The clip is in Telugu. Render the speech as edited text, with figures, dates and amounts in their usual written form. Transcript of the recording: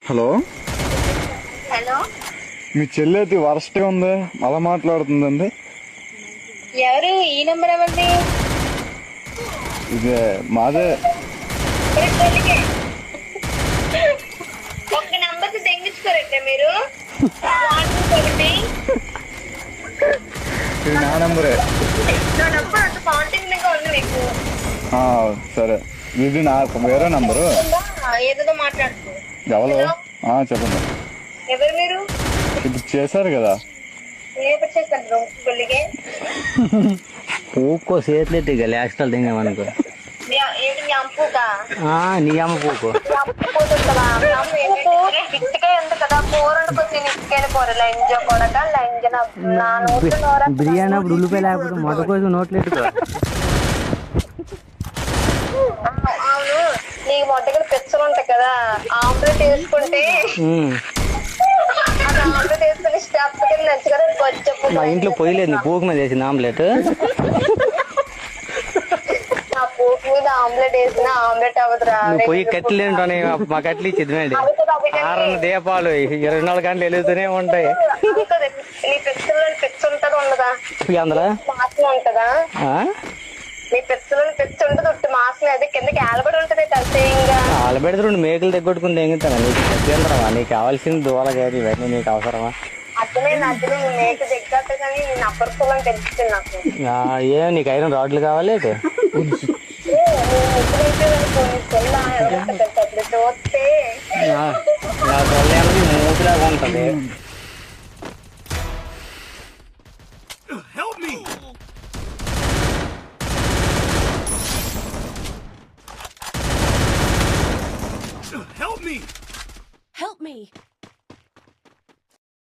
హలో, హలో, మీ చెల్లి వరస్ట్ గా ఉంది, అలా మాట్లాడుతుందండి. ఎవరు? ఈ నెంబర్ ఎవరిది? ఇదే మాదే. ఒక్క నెంబర్ తెగించుకోరంటే మీరు. ఒకటి ఇది నా నెంబరే. నా నెంబర్ అంత కాంటాక్ట్ గా ఉంది మీకు. సరే, ఇది నా వేరే నంబరు. ఏదో మాట్లాడుతుంది. ఎవరు? చెప్పండి. ఎవరు మీరు? ఇప్పుడు చేశారు కదా. ఎప్పుడు చేశారు? కొల్లిగే పూకో చేతులెట్టి లాస్టల్ దింగా మనకు ఏంటి మీ అమ్ముగా? నీ అమ్మ పూకో ఇటుకే ఉంది కదా, కూర కొంచెం ఇటుకైన కూర లంజ కొడక లంజ నా నోట్లో బిర్యానీ అప్పుడు ఉల్లిపాయ లేకపోతే మొదటి కోసం నోట్లు ఎట్టుకో. అవును, నీకు మొట్టగా పిచ్చలు ఉంటాయి కదా, ఆమ్లెట్ వేసుకుంటే అది ఆమ్లెట్ వేసుకుని స్టెప్ కింద నచ్చుకొని వచ్చి మా ఇంట్లో పొయ్యలేదు, నీ పూక మీద వేసింది ఆమ్లెట్. నా పూకు మీద ఆమ్లెట్ వేసిన ఆమ్లెట్ అవ్వదురా. నువ్వు పొయ్యి కట్టెలు ఏంటోనే మా కట్టెలు ఇచ్చింది మేడి. 6 దీపాలు 24 గంటలు వెలుగుతూనే ఉంటాయి. నీ పిచ్చలో పిచ్చి ఉంటది ఉండదా? అందులో మాసం ఉంటదా? నీ పిచ్చలో పిచ్చి ఉంటది, ఉట్టి మాసం అది కిందకి ఏలబడి ఉంటది కలిసేయంగా. ఆలబెడితే 2 మేకలు తెగొట్టుకుని తెంగుతాను. నీకు పెద్దరా, నీకు కావాల్సింది దూల కాదు, ఇవన్నీ నీకు అవసరమా? అర్థమైంది, మేక దిగ్గట్టు కానీ నేను అప్పర్ కులం తెలుస్తుంది నాకు. ఏ నీకు ఐరన్ రాడ్లు కావాలి? చూస్తే మూతిలాగా ఉంటది. Help me! Help me! Help me!